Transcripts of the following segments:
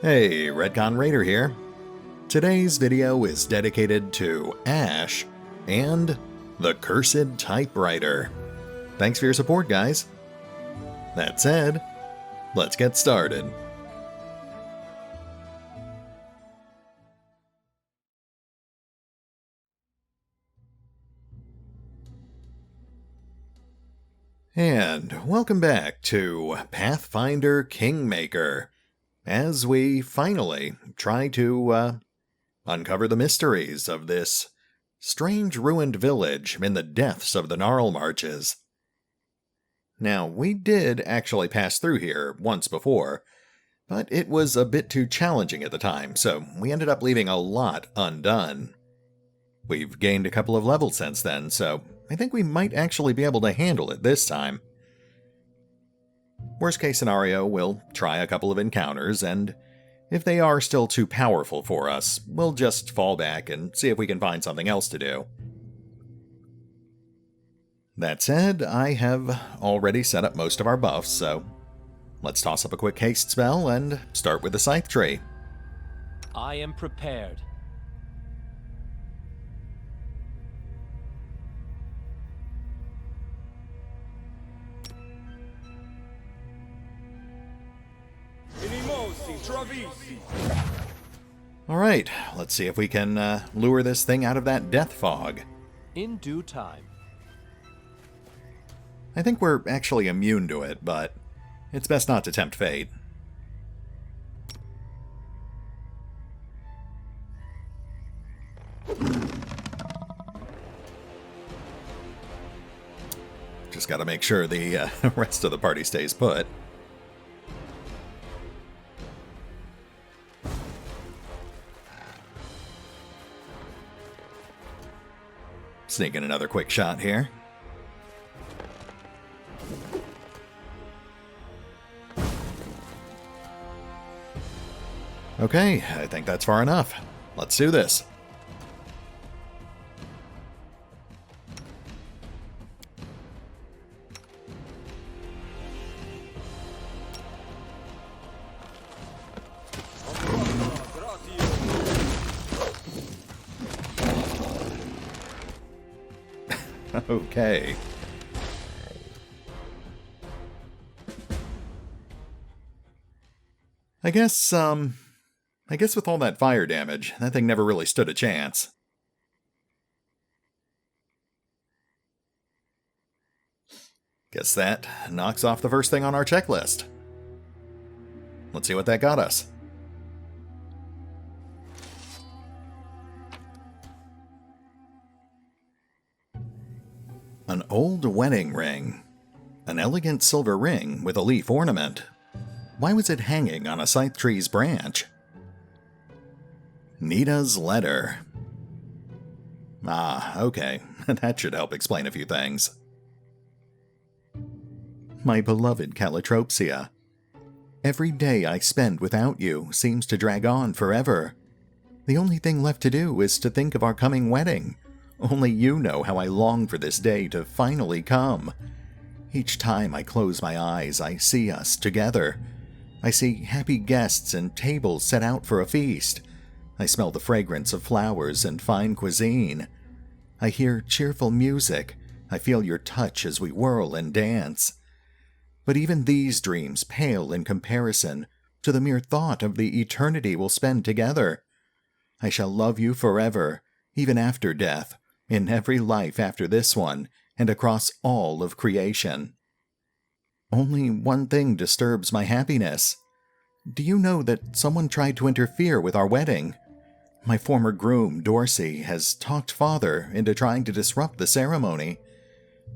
Hey, RetconRaider here. Today's video is dedicated to Ash and the Cursed Typewriter. Thanks for your support, guys. That said, let's get started. And welcome back to Pathfinder Kingmaker, as we finally try to uncover the mysteries of this strange ruined village in the depths of the Gnarl Marches. Now, we did actually pass through here once before, but it was a bit too challenging at the time, so we ended up leaving a lot undone. We've gained a couple of levels since then, so I think we might actually be able to handle it this time. Worst case scenario, we'll try a couple of encounters, and if they are still too powerful for us, we'll just fall back and see if we can find something else to do. That said, I have already set up most of our buffs, so let's toss up a quick haste spell and start with the Scythe Tree. I am prepared. Alright, let's see if we can lure this thing out of that death fog. In due time. I think we're actually immune to it, but it's best not to tempt fate. Just gotta make sure the rest of the party stays put. Sneak in another quick shot here. Okay, I think that's far enough. Let's do this. Okay. I guess with all that fire damage, that thing never really stood a chance. Guess that knocks off the first thing on our checklist. Let's see what that got us. An old wedding ring. An elegant silver ring with a leaf ornament. Why was it hanging on a scythe tree's branch? Nita's letter. Ah, okay. That should help explain a few things. My beloved Calotropsia. Every day I spend without you seems to drag on forever. The only thing left to do is to think of our coming wedding. Only you know how I long for this day to finally come. Each time I close my eyes, I see us together. I see happy guests and tables set out for a feast. I smell the fragrance of flowers and fine cuisine. I hear cheerful music. I feel your touch as we whirl and dance. But even these dreams pale in comparison to the mere thought of the eternity we'll spend together. I shall love you forever, even after death, in every life after this one, and across all of creation. Only one thing disturbs my happiness. Do you know that someone tried to interfere with our wedding? My former groom, Dorsey, has talked Father into trying to disrupt the ceremony.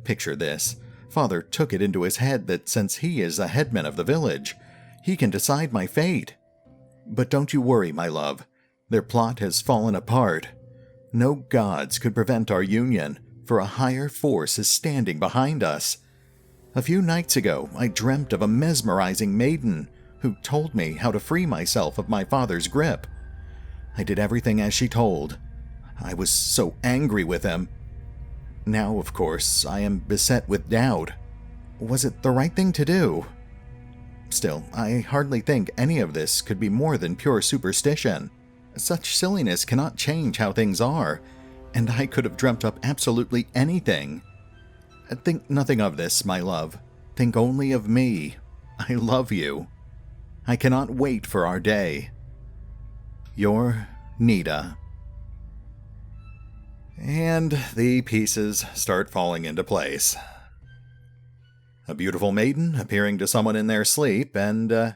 Picture this. Father took it into his head that since he is the headman of the village, he can decide my fate. But don't you worry, my love. Their plot has fallen apart. No gods could prevent our union, for a higher force is standing behind us. A few nights ago, I dreamt of a mesmerizing maiden who told me how to free myself of my father's grip. I did everything as she told. I was so angry with him. Now, of course, I am beset with doubt. Was it the right thing to do? Still, I hardly think any of this could be more than pure superstition. Such silliness cannot change how things are, and I could have dreamt up absolutely anything. Think nothing of this, my love. Think only of me. I love you. I cannot wait for our day. Your Nita. And the pieces start falling into place. A beautiful maiden appearing to someone in their sleep and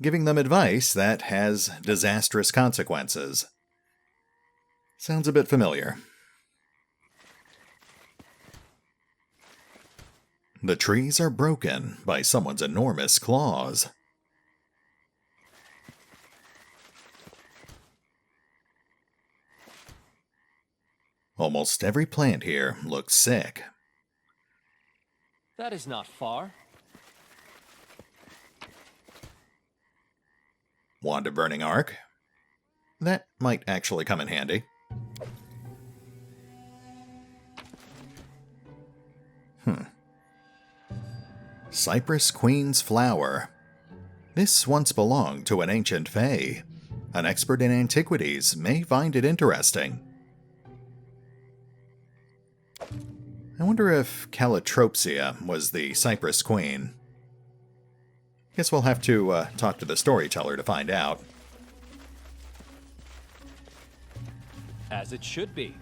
giving them advice that has disastrous consequences. Sounds a bit familiar. The trees are broken by someone's enormous claws. Almost every plant here looks sick. That is not far. Wand of Burning Arc. That might actually come in handy. Cypress Queen's Flower. This once belonged to an ancient fae. An expert in antiquities may find it interesting. I wonder if Calotropsia was the Cypress Queen. Guess we'll have to talk to the storyteller to find out. As it should be.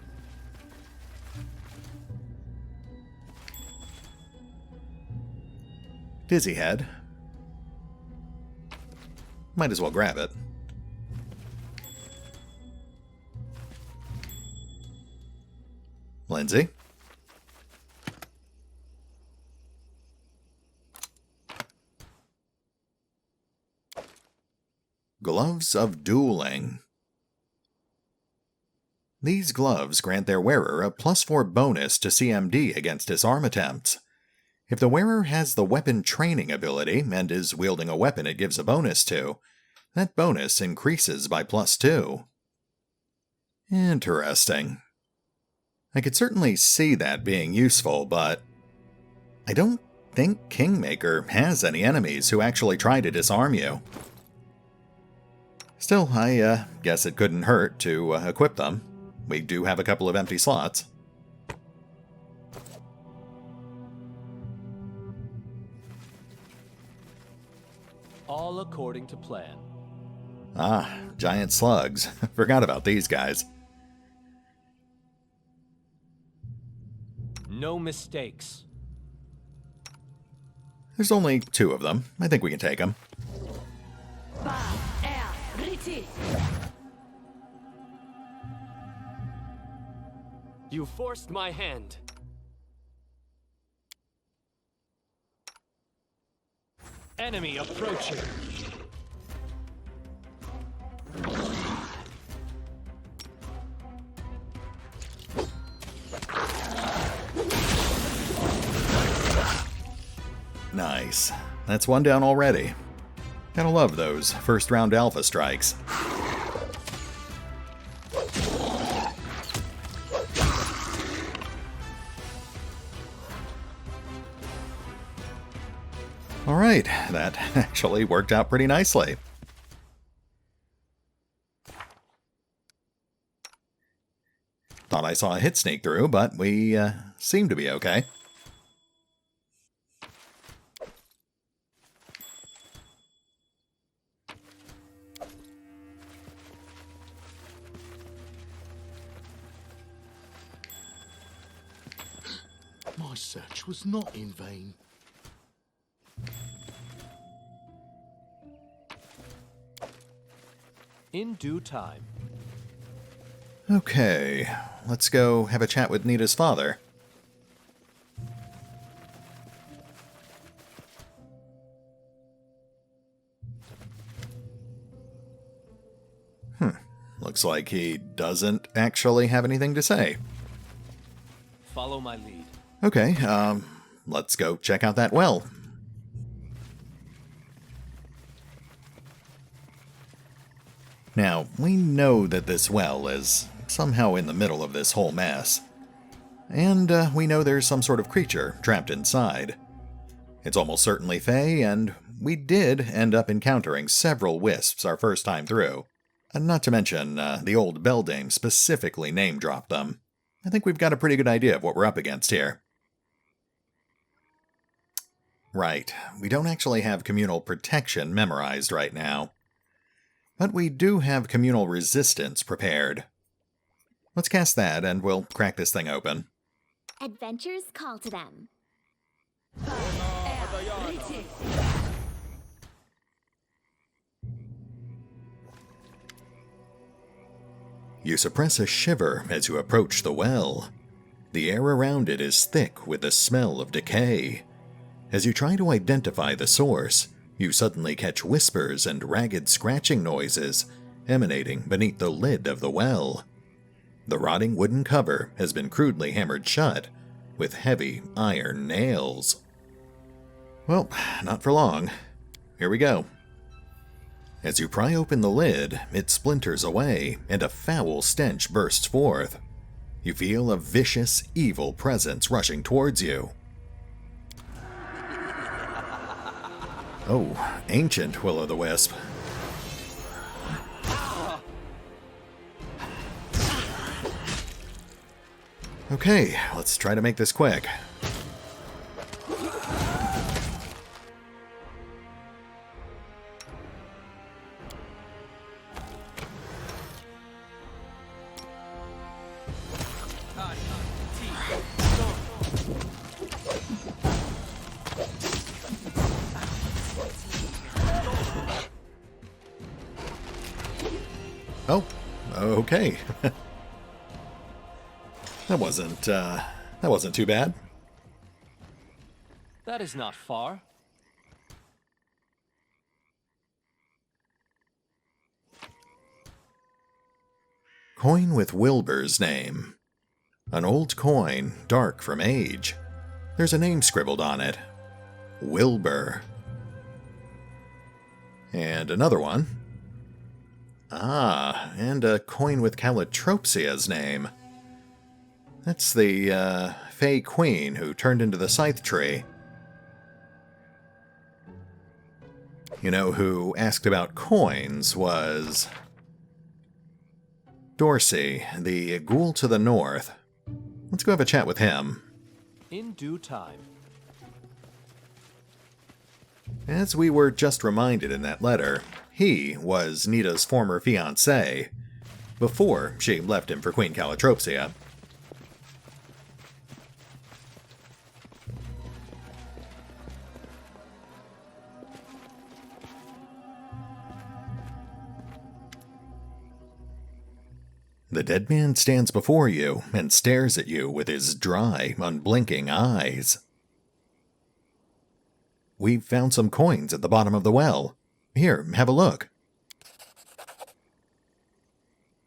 Dizzy Head. Might as well grab it. Lindsay. Gloves of Dueling. These gloves grant their wearer a +4 bonus to CMD against disarm attempts. If the wearer has the weapon training ability and is wielding a weapon it gives a bonus to, that bonus increases by +2. Interesting. I could certainly see that being useful, but I don't think Kingmaker has any enemies who actually try to disarm you. Still, I guess it couldn't hurt to equip them. We do have a couple of empty slots. All according to plan. Ah, giant slugs. Forgot about these guys. No mistakes. There's only 2 of them. I think we can take them. You forced my hand. Enemy approaching. Nice. That's one down already. Gotta love those first round alpha strikes. Alright, that actually worked out pretty nicely. Thought I saw a hit sneak through, but we seem to be okay. My search was not in vain. In due time. Okay, let's go have a chat with Nita's father. Looks like he doesn't actually have anything to say. Follow my lead. Okay, let's go check out that well. Now, we know that this well is somehow in the middle of this whole mess. And we know there's some sort of creature trapped inside. It's almost certainly Fae, and we did end up encountering several wisps our first time through. Not to mention, the old beldame specifically name-dropped them. I think we've got a pretty good idea of what we're up against here. Right, we don't actually have communal protection memorized right now. But we do have communal resistance prepared. Let's cast that, and we'll crack this thing open. Adventures call to them. You suppress a shiver as you approach the well. The air around it is thick with the smell of decay. As you try to identify the source, you suddenly catch whispers and ragged scratching noises emanating beneath the lid of the well. The rotting wooden cover has been crudely hammered shut with heavy iron nails. Well, not for long. Here we go. As you pry open the lid, it splinters away, and a foul stench bursts forth. You feel a vicious, evil presence rushing towards you. Oh, ancient Will-o'-the-Wisp. Okay, let's try to make this quick. Oh, okay. That wasn't too bad. That is not far. Coin with Wilbur's name. An old coin, dark from age. There's a name scribbled on it. Wilbur. And another one. Ah, and a coin with Calitropsia's name. That's the, Fey Queen who turned into the Scythe Tree. You know who asked about coins was Dorsey, the ghoul to the north. Let's go have a chat with him. In due time. As we were just reminded in that letter, he was Nita's former fiancé, before she left him for Queen Calitropsia. The dead man stands before you and stares at you with his dry, unblinking eyes. We've found some coins at the bottom of the well. Here, have a look.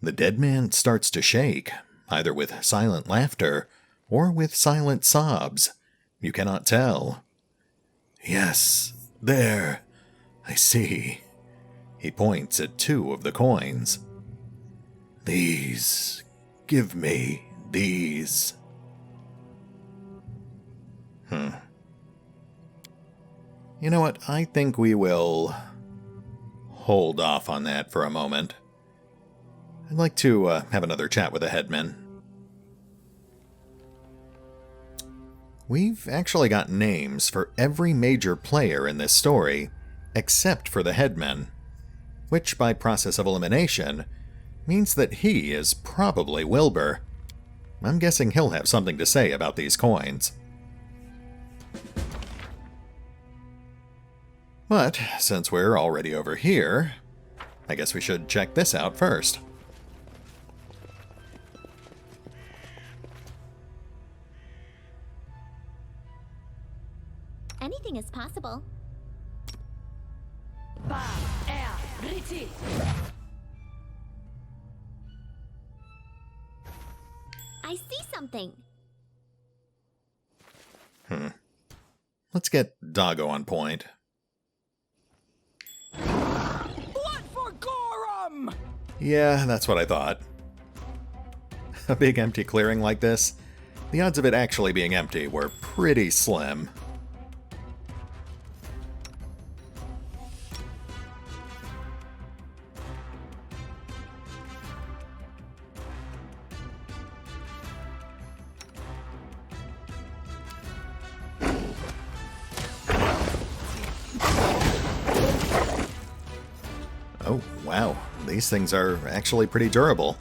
The dead man starts to shake, either with silent laughter or with silent sobs. You cannot tell. Yes, there. I see. He points at 2 of the coins. These. Give me these. You know what? I think we will hold off on that for a moment. I'd like to have another chat with the headman. We've actually got names for every major player in this story, except for the headman, which by process of elimination means that he is probably Wilbur. I'm guessing he'll have something to say about these coins. But since we're already over here, I guess we should check this out first. Anything is possible. I see something. Let's get Doggo on point. Blood for Gorham! Yeah, that's what I thought. A big empty clearing like this, the odds of it actually being empty were pretty slim. Wow, these things are actually pretty durable.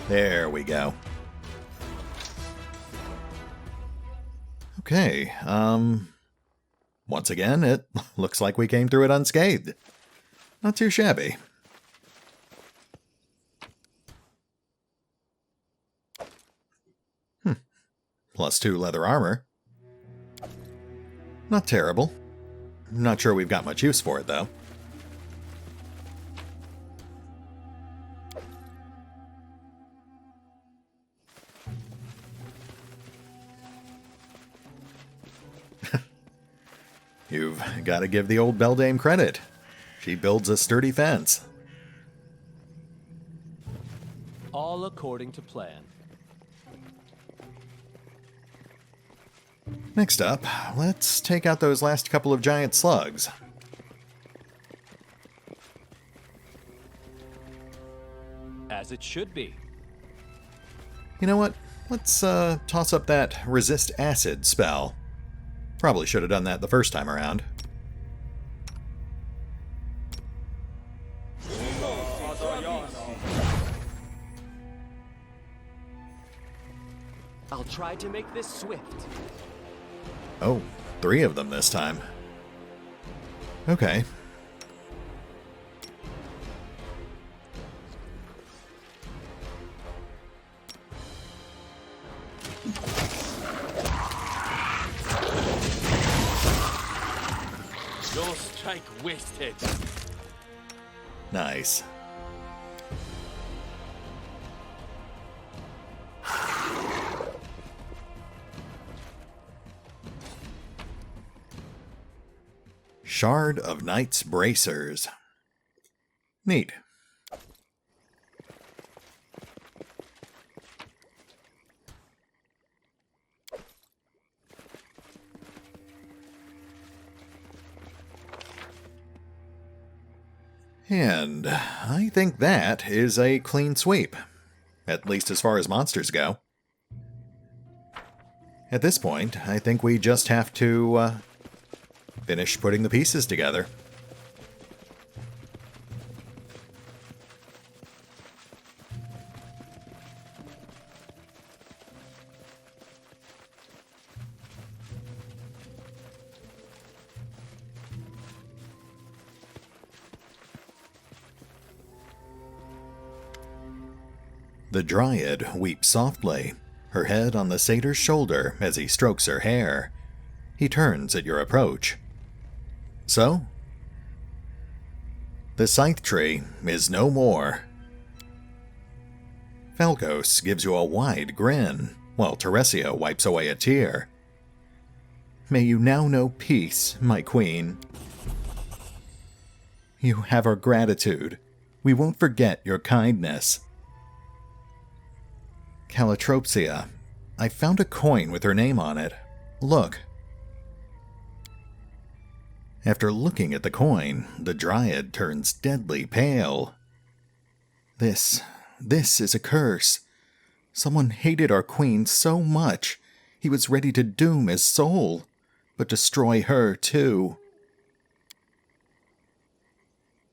There we go. Okay, once again, it looks like we came through it unscathed. Not too shabby. +2 leather armor. Not terrible. Not sure we've got much use for it, though. You've got to give the old beldame credit. She builds a sturdy fence. All according to plan. Next up, let's take out those last couple of giant slugs. As it should be. You know what? Let's toss up that resist acid spell. Probably should have done that the first time around. I'll try to make this swift. Oh, 3 of them this time. Okay. Your strike wasted. Nice. Shard of Knight's Bracers. Neat. And I think that is a clean sweep. At least as far as monsters go. At this point, I think we just have to finish putting the pieces together. The Dryad weeps softly, her head on the satyr's shoulder as he strokes her hair. He turns at your approach. So? The scythe tree is no more. Falcos gives you a wide grin, while Teresia wipes away a tear. May you now know peace, my queen. You have our gratitude. We won't forget your kindness. Calotropsia, I found a coin with her name on it. Look. After looking at the coin, the Dryad turns deadly pale. This is a curse. Someone hated our queen so much, he was ready to doom his soul, but destroy her too.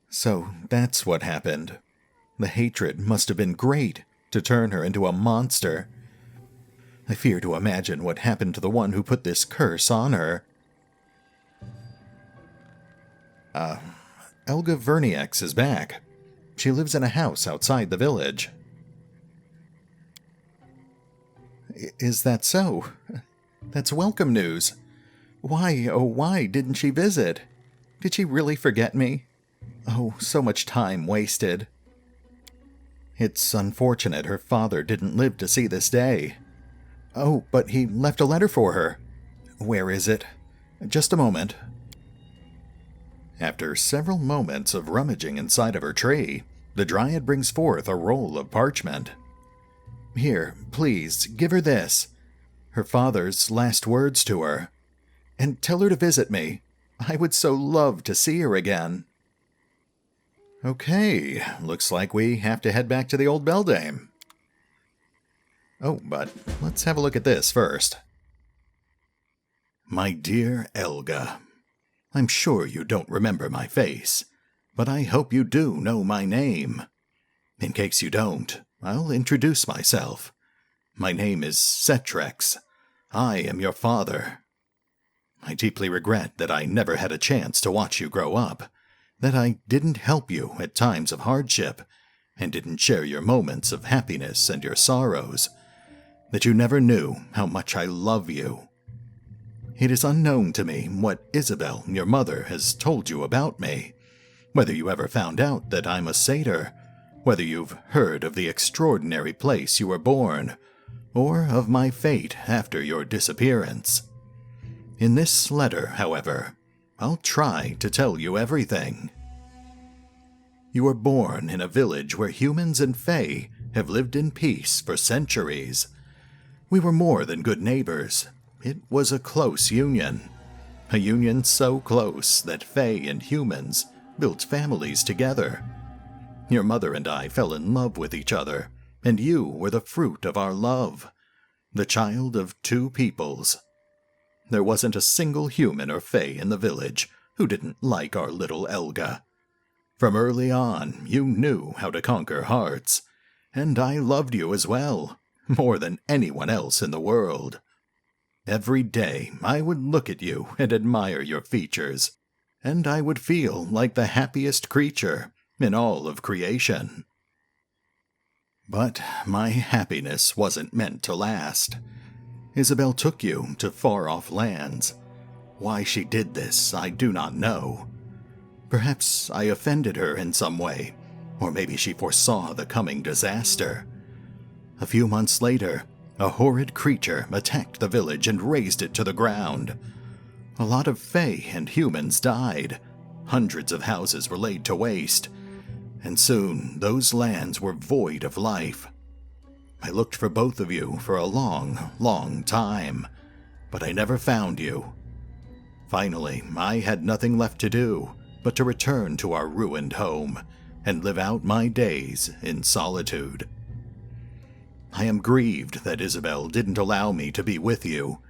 So that's what happened. The hatred must have been great to turn her into a monster. I fear to imagine what happened to the one who put this curse on her. Elga Verniex is back. She lives in a house outside the village. Is that so? That's welcome news. Why, oh why didn't she visit? Did she really forget me? Oh, so much time wasted. It's unfortunate her father didn't live to see this day. Oh, but he left a letter for her. Where is it? Just a moment. After several moments of rummaging inside of her tree, the Dryad brings forth a roll of parchment. Here, please, give her this. Her father's last words to her. And tell her to visit me. I would so love to see her again. Okay, looks like we have to head back to the old beldame. Oh, but let's have a look at this first. My dear Elga, I'm sure you don't remember my face, but I hope you do know my name. In case you don't, I'll introduce myself. My name is Setrex. I am your father. I deeply regret that I never had a chance to watch you grow up, that I didn't help you at times of hardship, and didn't share your moments of happiness and your sorrows, that you never knew how much I love you. It is unknown to me what Isabel, your mother, has told you about me, whether you ever found out that I'm a satyr, whether you've heard of the extraordinary place you were born, or of my fate after your disappearance. In this letter, however, I'll try to tell you everything. You were born in a village where humans and fae have lived in peace for centuries. We were more than good neighbors. It was a close union. A union so close that fae and humans built families together. Your mother and I fell in love with each other, and you were the fruit of our love, the child of two peoples. There wasn't a single human or fae in the village who didn't like our little Elga. From early on, you knew how to conquer hearts, and I loved you as well, more than anyone else in the world. Every day I would look at you and admire your features, and I would feel like the happiest creature in all of creation. But my happiness wasn't meant to last. Isabel took you to far-off lands. Why she did this, I do not know. Perhaps I offended her in some way, or maybe she foresaw the coming disaster. A few months later, a horrid creature attacked the village and razed it to the ground. A lot of fae and humans died. Hundreds of houses were laid to waste, and soon those lands were void of life. I looked for both of you for a long, long time, but I never found you. Finally, I had nothing left to do but to return to our ruined home and live out my days in solitude. I am grieved that Isabel didn't allow me to be with you,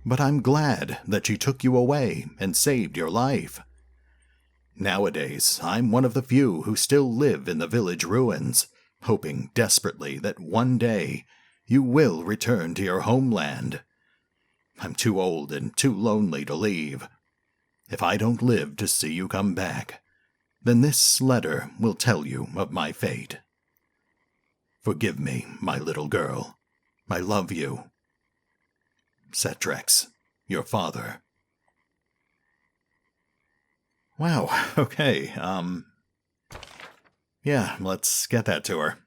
but I'm glad that she took you away and saved your life. Nowadays, I'm one of the few who still live in the village ruins, hoping desperately that one day you will return to your homeland. I'm too old and too lonely to leave. If I don't live to see you come back, then this letter will tell you of my fate. Forgive me, my little girl. I love you. Setrex, your father. Wow, okay, yeah, let's get that to her.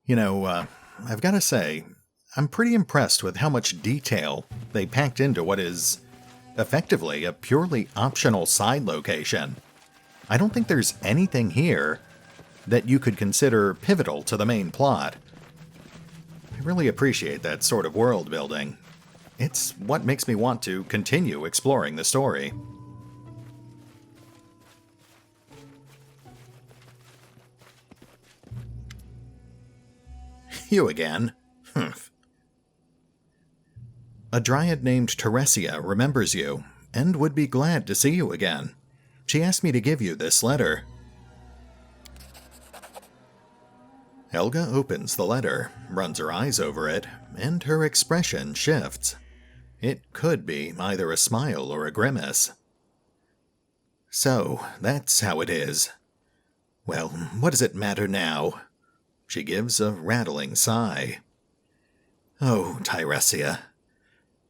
You know, I've got to say, I'm pretty impressed with how much detail they packed into what is effectively a purely optional side location. I don't think there's anything here that you could consider pivotal to the main plot. I really appreciate that sort of world building. It's what makes me want to continue exploring the story. You again? Humph. A dryad named Teresia remembers you, and would be glad to see you again. She asked me to give you this letter. Helga opens the letter, runs her eyes over it, and her expression shifts. It could be either a smile or a grimace. So, that's how it is. Well, what does it matter now? She gives a rattling sigh. Oh, Teresia.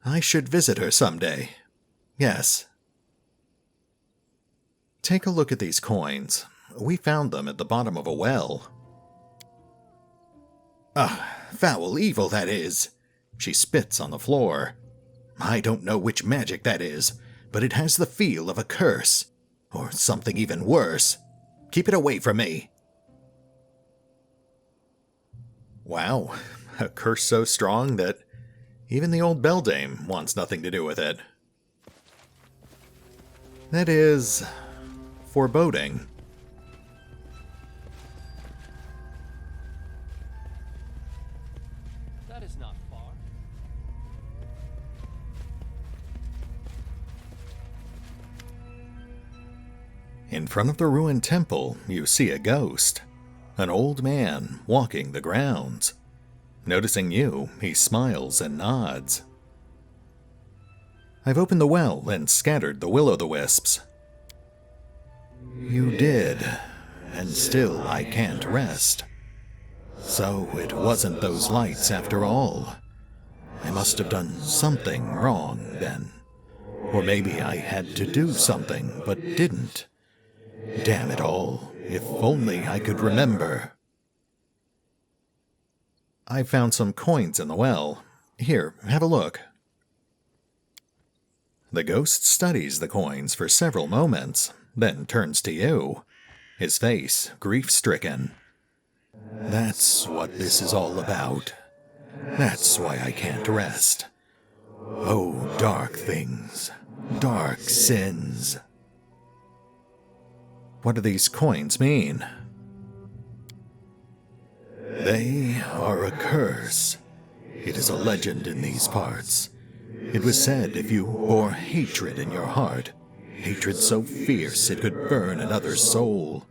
I should visit her someday. Yes. Take a look at these coins. We found them at the bottom of a well. Ah, foul evil that is. She spits on the floor. I don't know which magic that is, but it has the feel of a curse. Or something even worse. Keep it away from me. Wow, a curse so strong that even the old beldame wants nothing to do with it. That is foreboding. In front of the ruined temple, you see a ghost. An old man walking the grounds. Noticing you, he smiles and nods. I've opened the well and scattered the will-o'-the-wisps. You did, and still I can't rest. So it wasn't those lights after all. I must have done something wrong then. Or maybe I had to do something but didn't. Damn it all, if only I could remember. I found some coins in the well. Here, have a look. The ghost studies the coins for several moments, then turns to you, his face grief-stricken. That's what this is all about. That's why I can't rest. Oh, dark things, dark sins. What do these coins mean? They are a curse. It is a legend in these parts. It was said if you bore hatred in your heart, hatred so fierce it could burn another's soul,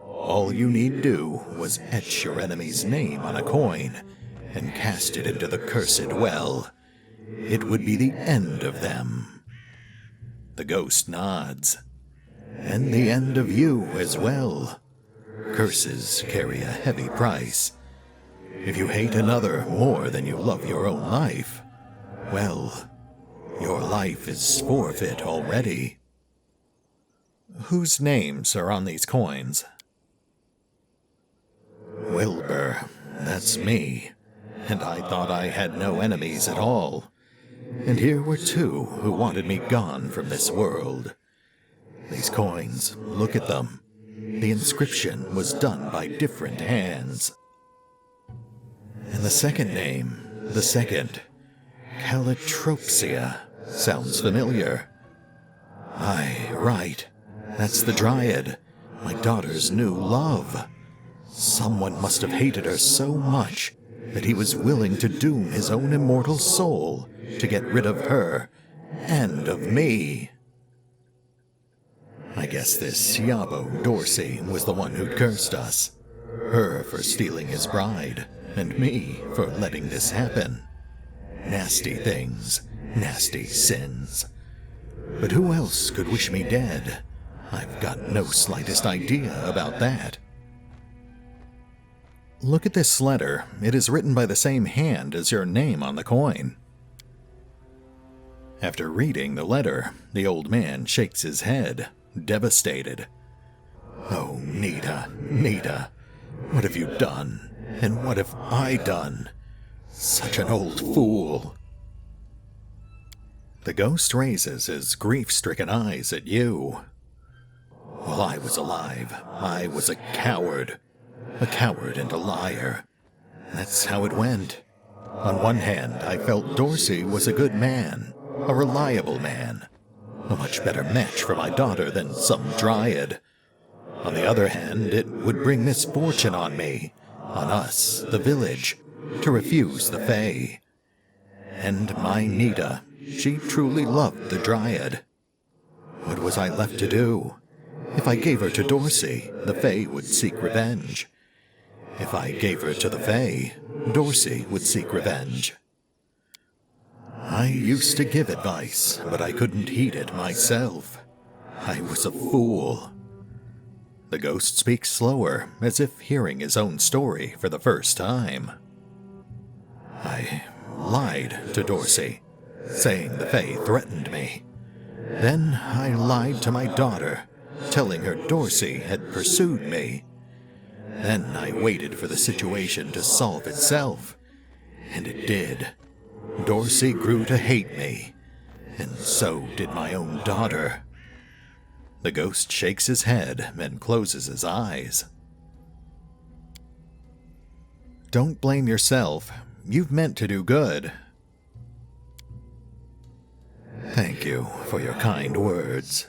all you need do was etch your enemy's name on a coin and cast it into the cursed well. It would be the end of them. The ghost nods. And the end of you as well. Curses carry a heavy price. If you hate another more than you love your own life, well, your life is forfeit already. Whose names are on these coins? Wilbur, that's me. And I thought I had no enemies at all. And here were two who wanted me gone from this world. These coins, look at them. The inscription was done by different hands. And the second name, the second, Calotropsia, sounds familiar. Aye, right. That's the Dryad, my daughter's new love. Someone must have hated her so much that he was willing to doom his own immortal soul to get rid of her and of me. I guess this Yabo Dorsey was the one who'd cursed us. Her for stealing his bride, and me for letting this happen. Nasty things, nasty sins. But who else could wish me dead? I've got no slightest idea about that. Look at this letter. It is written by the same hand as your name on the coin. After reading the letter, the old man shakes his head, devastated. Oh, Nita, Nita, what have you done? And what have I done? Such an old fool. The ghost raises his grief-stricken eyes at you. While I was alive, I was a coward and a liar. That's how it went. On one hand, I felt Dorsey was a good man, a reliable man, a much better match for my daughter than some Dryad. On the other hand, it would bring misfortune on me, on us, the village, to refuse the Fae. And my Nita, she truly loved the Dryad. What was I left to do? If I gave her to Dorsey, the Fae would seek revenge. If I gave her to the Fae, Dorsey would seek revenge. I used to give advice, but I couldn't heed it myself. I was a fool. The ghost speaks slower, as if hearing his own story for the first time. I lied to Dorsey, saying the Fae threatened me. Then I lied to my daughter, telling her Dorsey had pursued me. Then I waited for the situation to solve itself, and it did. Dorsey grew to hate me, and so did my own daughter. The ghost shakes his head and closes his eyes. Don't blame yourself. You've meant to do good. Thank you for your kind words.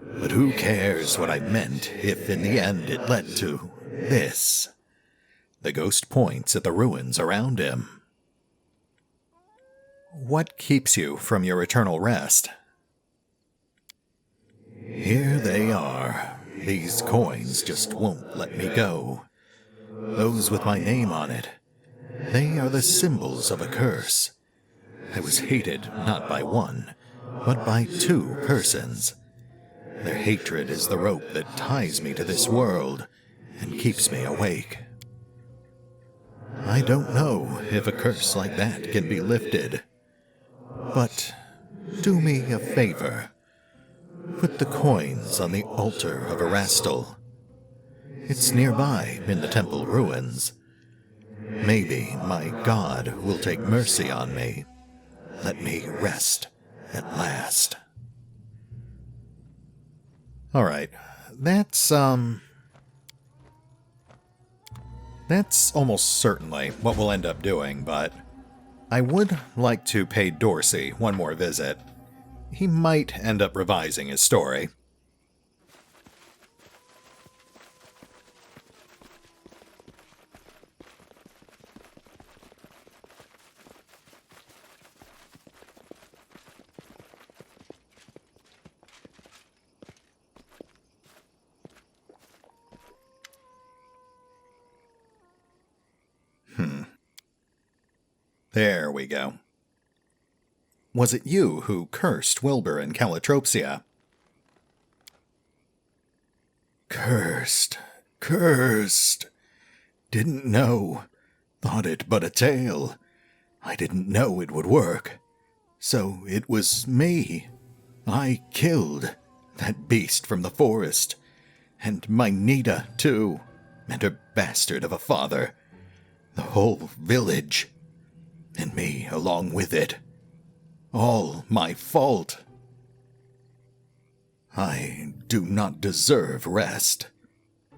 But who cares what I meant if in the end it led to this? The ghost points at the ruins around him. What keeps you from your eternal rest? Here they are, These coins just won't let me go. Those with my name on it, they are the symbols of a curse. I was hated not by one, but by two persons. Their hatred is the rope that ties me to this world and keeps me awake. I don't know if a curse like that can be lifted, but do me a favor. Put the coins on the altar of Erastil. It's nearby in the temple ruins. Maybe my god will take mercy on me. Let me rest at last. Alright, that's almost certainly what we'll end up doing, but I would like to pay Dorsey one more visit. He might end up revising his story. There we go. Was it you who cursed Wilbur and Calotropsia? Cursed. Didn't know. Thought it but a tale. I didn't know it would work. So it was me. I killed that beast from the forest. And my Nita, too. And her bastard of a father. The whole village. And me along with it. All my fault. I do not deserve rest.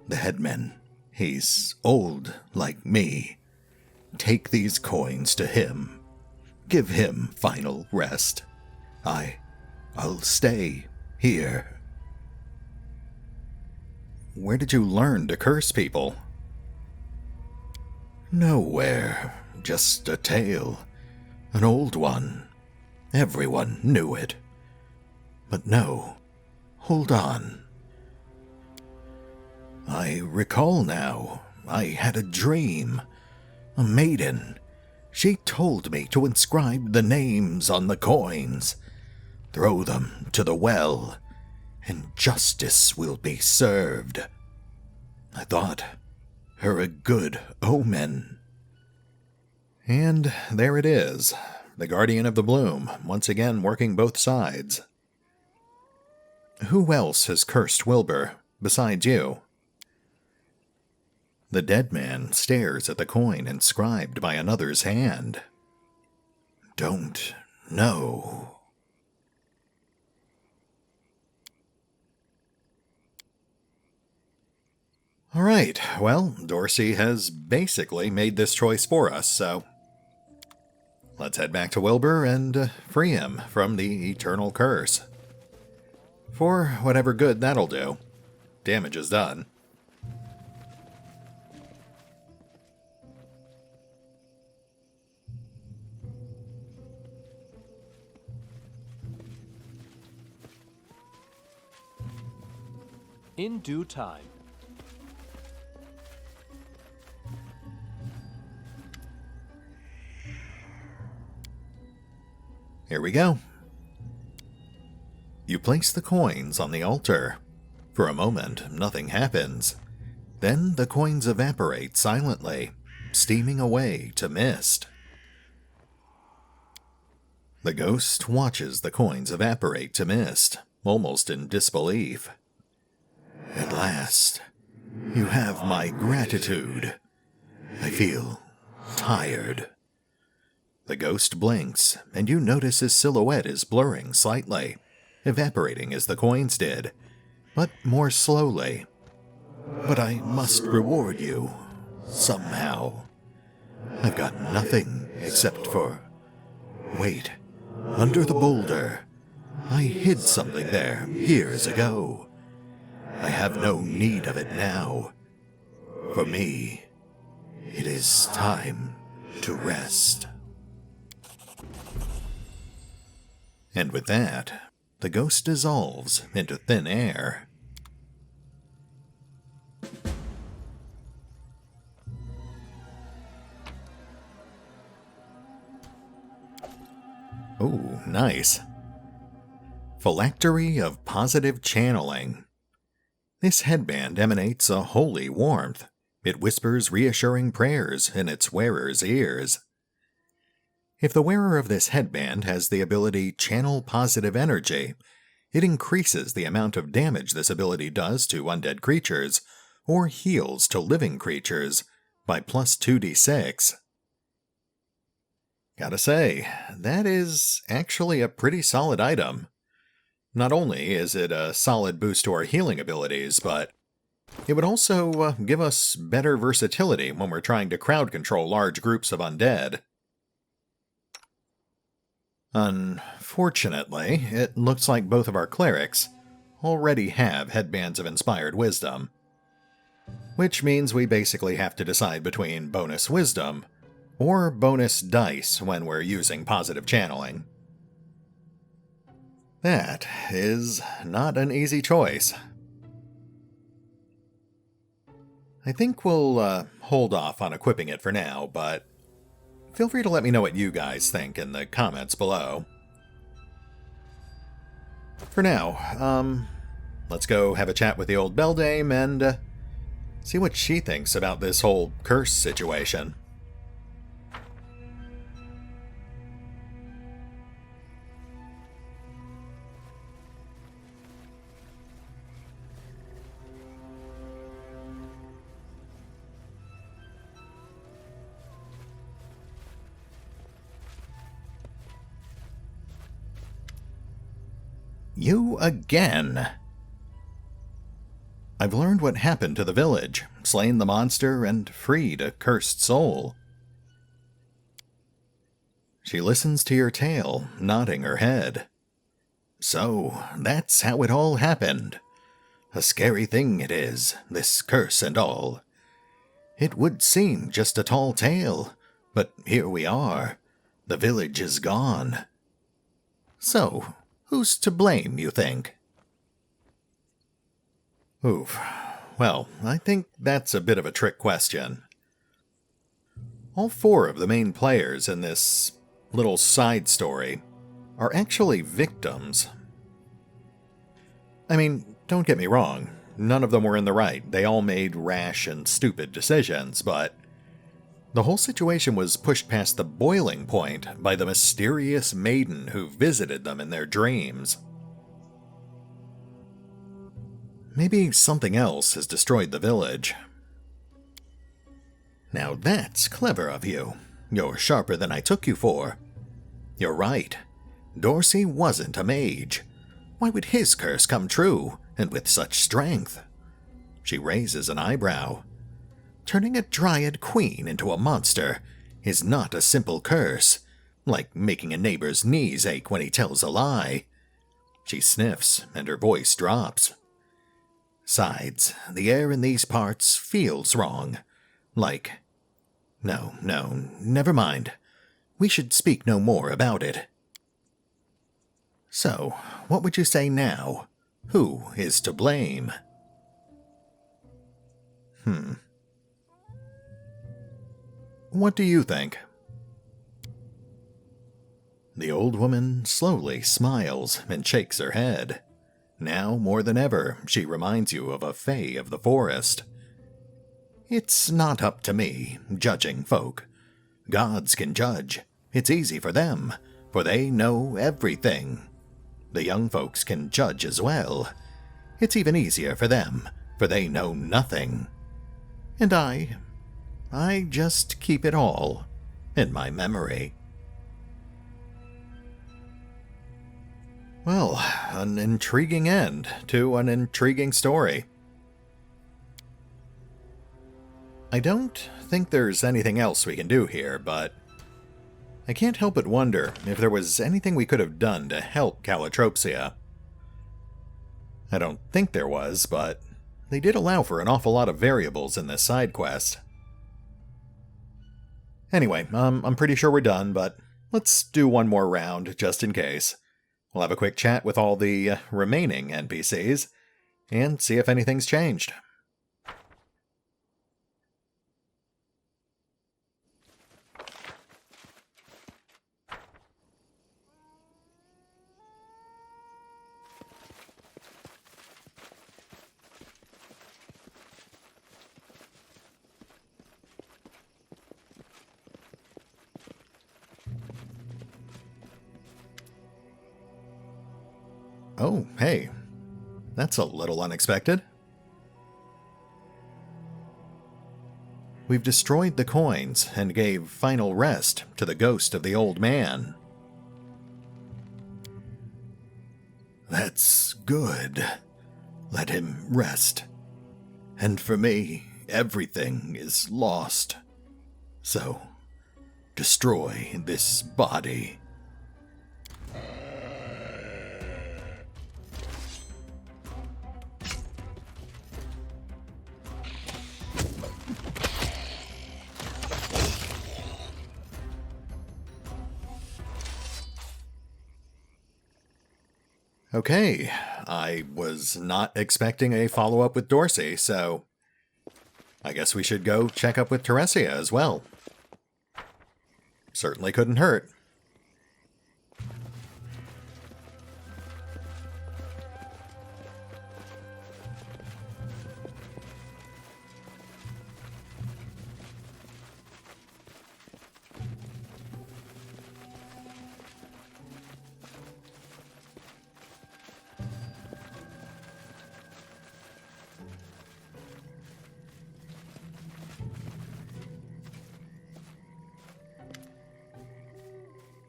The headman, he's old like me. Take these coins to him. Give him final rest. I'll stay here. Where did you learn to curse people? Nowhere. Just a tale. An old one. Everyone knew it. But no. Hold on. I recall now. I had a dream. A maiden. She told me to inscribe the names on the coins. Throw them to the well, and justice will be served. I thought her a good omen. And there it is, the Guardian of the Bloom, once again working both sides. Who else has cursed Wilbur, besides you? The dead man stares at the coin inscribed by another's hand. Don't know. Alright, well, Dorsey has basically made this choice for us, so let's head back to Wilbur and free him from the eternal curse. For whatever good that'll do. Damage is done. In due time. Here we go. You place the coins on the altar. For a moment, nothing happens. Then the coins evaporate silently, steaming away to mist. The ghost watches the coins evaporate to mist, almost in disbelief. At last, you have my gratitude. I feel tired. The ghost blinks, and you notice his silhouette is blurring slightly, evaporating as the coins did, but more slowly. But I must reward you, somehow. I've got nothing except for... Wait, under the boulder. I hid something there years ago. I have no need of it now. For me, it is time to rest. And with that, the ghost dissolves into thin air. Ooh, nice. Phylactery of Positive Channeling. This headband emanates a holy warmth. It whispers reassuring prayers in its wearer's ears. If the wearer of this headband has the ability Channel Positive Energy, it increases the amount of damage this ability does to undead creatures, or heals to living creatures, by plus 2d6. Gotta say, that is actually a pretty solid item. Not only is it a solid boost to our healing abilities, but it would also give us better versatility when we're trying to crowd control large groups of undead. Unfortunately, it looks like both of our clerics already have headbands of Inspired Wisdom, which means we basically have to decide between bonus wisdom or bonus dice when we're using positive channeling. That is not an easy choice. I think we'll hold off on equipping it for now, but feel free to let me know what you guys think in the comments below. For now, let's go have a chat with the old beldame and see what she thinks about this whole curse situation. You again. I've learned what happened to the village, slain the monster, and freed a cursed soul. She listens to your tale, nodding her head. So, that's how it all happened. A scary thing it is, this curse and all. It would seem just a tall tale, but here we are. The village is gone. So, who's to blame, you think? Oof. Well, I think that's a bit of a trick question. All 4 of the main players in this little side story are actually victims. I mean, don't get me wrong, none of them were in the right. They all made rash and stupid decisions, but the whole situation was pushed past the boiling point by the mysterious maiden who visited them in their dreams. Maybe something else has destroyed the village. Now that's clever of you. You're sharper than I took you for. You're right. Dorsey wasn't a mage. Why would his curse come true, and with such strength? She raises an eyebrow. Turning a dryad queen into a monster is not a simple curse, like making a neighbor's knees ache when he tells a lie. She sniffs, and her voice drops. Sides, the air in these parts feels wrong. Like, no, never mind. We should speak no more about it. So, what would you say now? Who is to blame? What do you think? The old woman slowly smiles and shakes her head. Now, more than ever, she reminds you of a fae of the forest. It's not up to me, judging folk. Gods can judge. It's easy for them, for they know everything. The young folks can judge as well. It's even easier for them, for they know nothing. And I just keep it all in my memory. Well, an intriguing end to an intriguing story. I don't think there's anything else we can do here, but I can't help but wonder if there was anything we could have done to help Calotropsia. I don't think there was, but they did allow for an awful lot of variables in this side quest. Anyway, I'm pretty sure we're done, but let's do one more round just in case. We'll have a quick chat with all the remaining NPCs and see if anything's changed. Oh, hey. That's a little unexpected. We've destroyed the coins and gave final rest to the ghost of the old man. That's good. Let him rest. And for me, everything is lost. So, destroy this body. Okay, I was not expecting a follow-up with Dorsey, so I guess we should go check up with Teresia as well. Certainly couldn't hurt.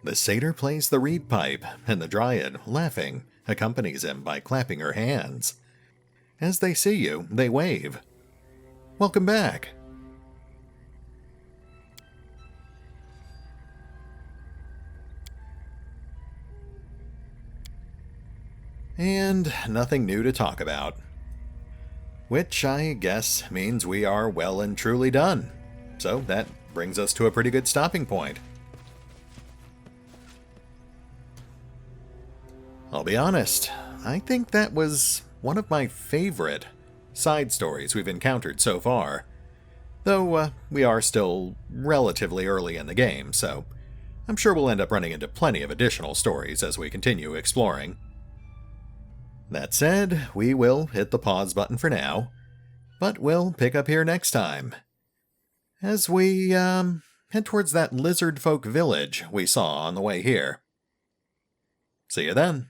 The satyr plays the reed pipe, and the dryad, laughing, accompanies him by clapping her hands. As they see you, they wave. Welcome back. And nothing new to talk about. Which, I guess, means we are well and truly done. So that brings us to a pretty good stopping point. I'll be honest, I think that was one of my favorite side stories we've encountered so far. Though we are still relatively early in the game, so I'm sure we'll end up running into plenty of additional stories as we continue exploring. That said, we will hit the pause button for now, but we'll pick up here next time, as we head towards that lizard folk village we saw on the way here. See you then.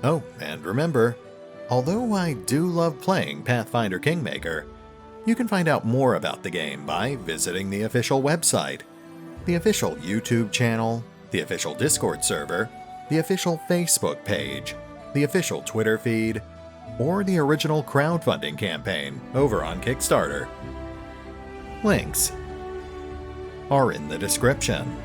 Oh, and remember, although I do love playing Pathfinder Kingmaker, you can find out more about the game by visiting the official website, the official YouTube channel, the official Discord server, the official Facebook page, the official Twitter feed, or the original crowdfunding campaign over on Kickstarter. Links are in the description.